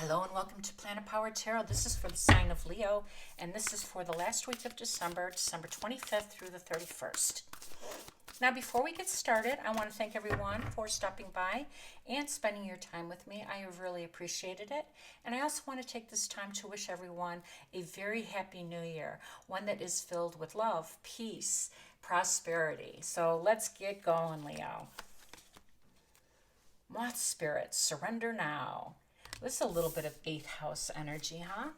Hello and welcome to Planet Power Tarot. This is for the sign of Leo, and this is for the last week of December, December 25th through the 31st. Now, before we get started, I want to thank everyone for stopping by and spending your time with me. I have really appreciated it. And I also want to take this time to wish everyone a very happy new year, one that is filled with love, peace, prosperity. So let's get going, Leo. Moth Spirit, surrender now. This is a little bit of 8th house energy, huh?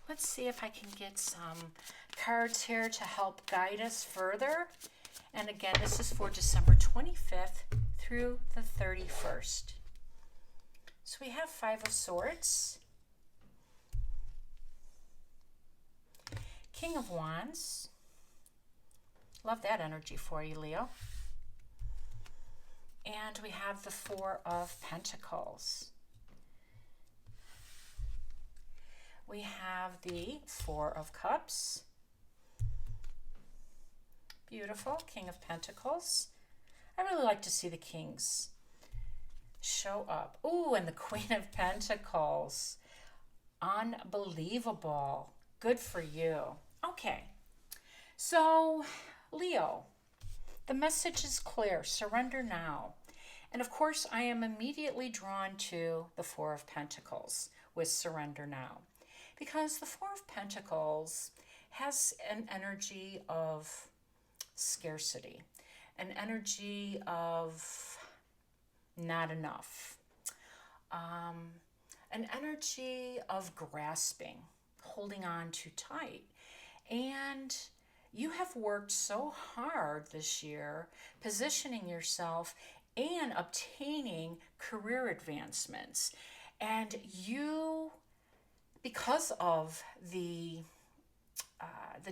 Let's see if I can get some cards here to help guide us further. And again, this is for December 25th through the 31st. So we have 5 of Swords, King of Wands. Love that energy for you, Leo. And we have the 4 of Pentacles. We have the 4 of Cups. Beautiful, King of Pentacles. I really like to see the kings show up. Ooh, and the Queen of Pentacles. Unbelievable. Good for you. Okay, so Leo, the message is clear. Surrender now. And of course, I am immediately drawn to the 4 of Pentacles with surrender now. Because the 4 of Pentacles has an energy of scarcity, an energy of not enough, an energy of grasping, holding on too tight. And you have worked so hard this year, positioning yourself and obtaining career advancements. And you, because of the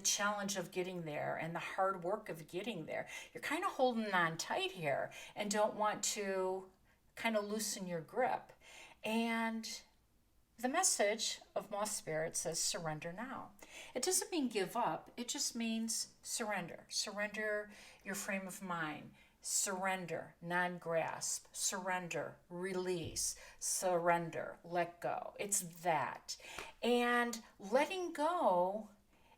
challenge of getting there and the hard work of getting there, you're kind of holding on tight here and don't want to kind of loosen your grip. And the message of Moth Spirit says surrender now. It doesn't mean give up. It just means surrender. Surrender your frame of mind. Surrender, non-grasp. Surrender, release. Surrender, let go. It's that. And letting go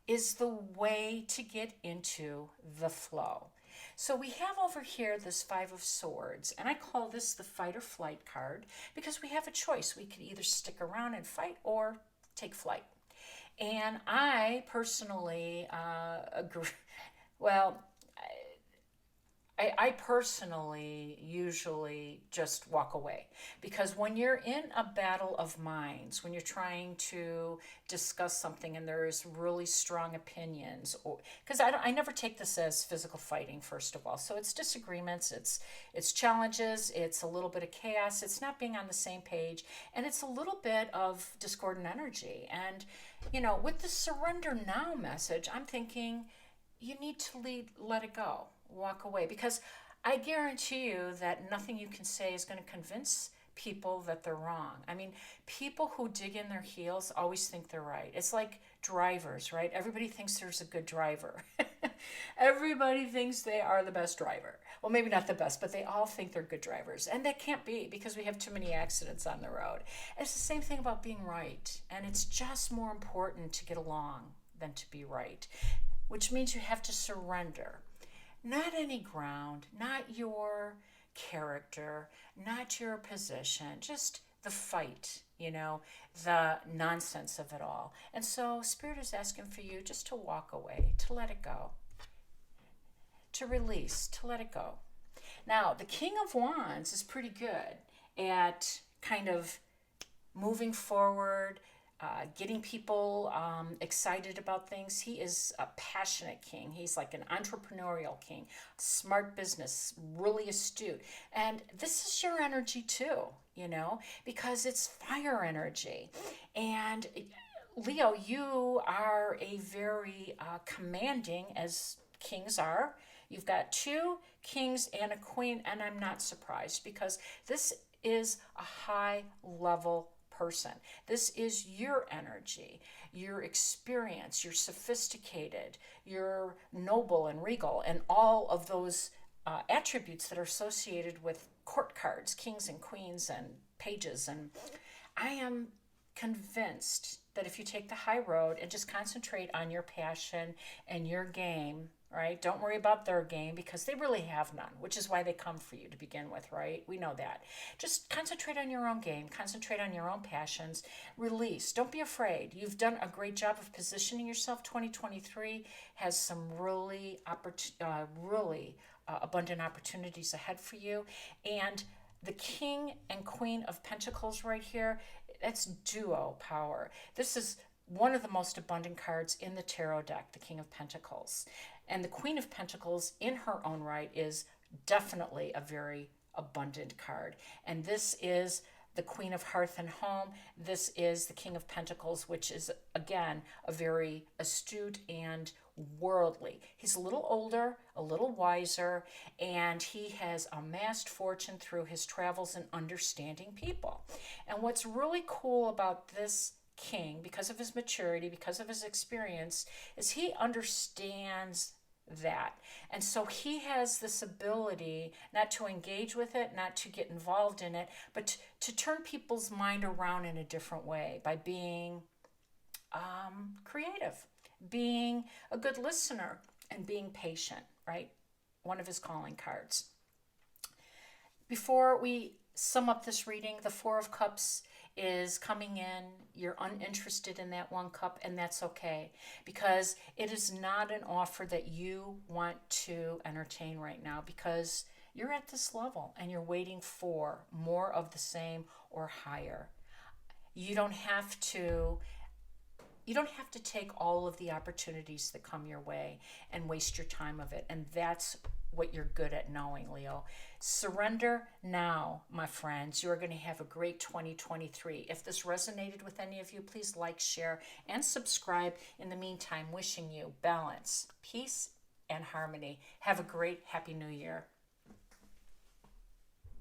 is the way to get into the flow. So we have over here this 5 of Swords, and I call this the fight or flight card because we have a choice. We could either stick around and fight or take flight. And I personally agree. Well, I personally usually just walk away because when you're in a battle of minds, when you're trying to discuss something and there's really strong opinions, because I never take this as physical fighting, first of all. So it's disagreements, it's challenges, it's a little bit of chaos, it's not being on the same page, and it's a little bit of discordant energy. And, you know, with the surrender now message, I'm thinking you need to let it go. Walk away, because I guarantee you that nothing you can say is going to convince people that they're wrong. I mean, people who dig in their heels always think they're right. It's like drivers, right? Everybody thinks there's a good driver. Everybody thinks they are the best driver. Well, maybe not the best, but they all think they're good drivers. And that can't be because we have too many accidents on the road. And it's the same thing about being right. And it's just more important to get along than to be right, which means you have to surrender. Not any ground, not your character, not your position, just the fight, you know, the nonsense of it all. And so Spirit is asking for you just to walk away, to let it go, to release, to let it go. Now, the King of Wands is pretty good at kind of moving forward, getting people excited about things. He is a passionate king. He's like an entrepreneurial king, smart business, really astute. And this is your energy too, you know, because it's fire energy. And Leo, you are a very commanding, as kings are. You've got 2 kings and a queen, and I'm not surprised because this is a high level person. This is your energy, your experience, you're sophisticated, you're noble and regal, and all of those attributes that are associated with court cards, kings and queens and pages. And I am convinced that if you take the high road and just concentrate on your passion and your game, right? Don't worry about their game because they really have none, which is why they come for you to begin with, right? We know that. Just concentrate on your own game, concentrate on your own passions, release. Don't be afraid. You've done a great job of positioning yourself. 2023 has some really abundant opportunities ahead for you. And the King and Queen of Pentacles right here, that's duo power. This is one of the most abundant cards in the tarot deck, the King of Pentacles. And the Queen of Pentacles in her own right is definitely a very abundant card. And this is the Queen of Hearth and Home. This is the King of Pentacles, which is, again, a very astute and worldly. He's a little older, a little wiser, and he has amassed fortune through his travels and understanding people. And what's really cool about this king, because of his maturity, because of his experience, is he understands that. And so he has this ability not to engage with it, not to get involved in it, but to turn people's mind around in a different way by being creative, being a good listener, and being patient, right? One of his calling cards. Before we sum up this reading, the Four of Cups is coming in. You're uninterested in that one cup, and that's okay, because it is not an offer that you want to entertain right now, because you're at this level and you're waiting for more of the same or higher. You don't have to take all of the opportunities that come your way and waste your time of it. And that's what you're good at knowing, Leo. Surrender now, my friends. You're going to have a great 2023. If this resonated with any of you, please like, share, and subscribe. In the meantime, wishing you balance, peace, and harmony. Have a great, happy new year.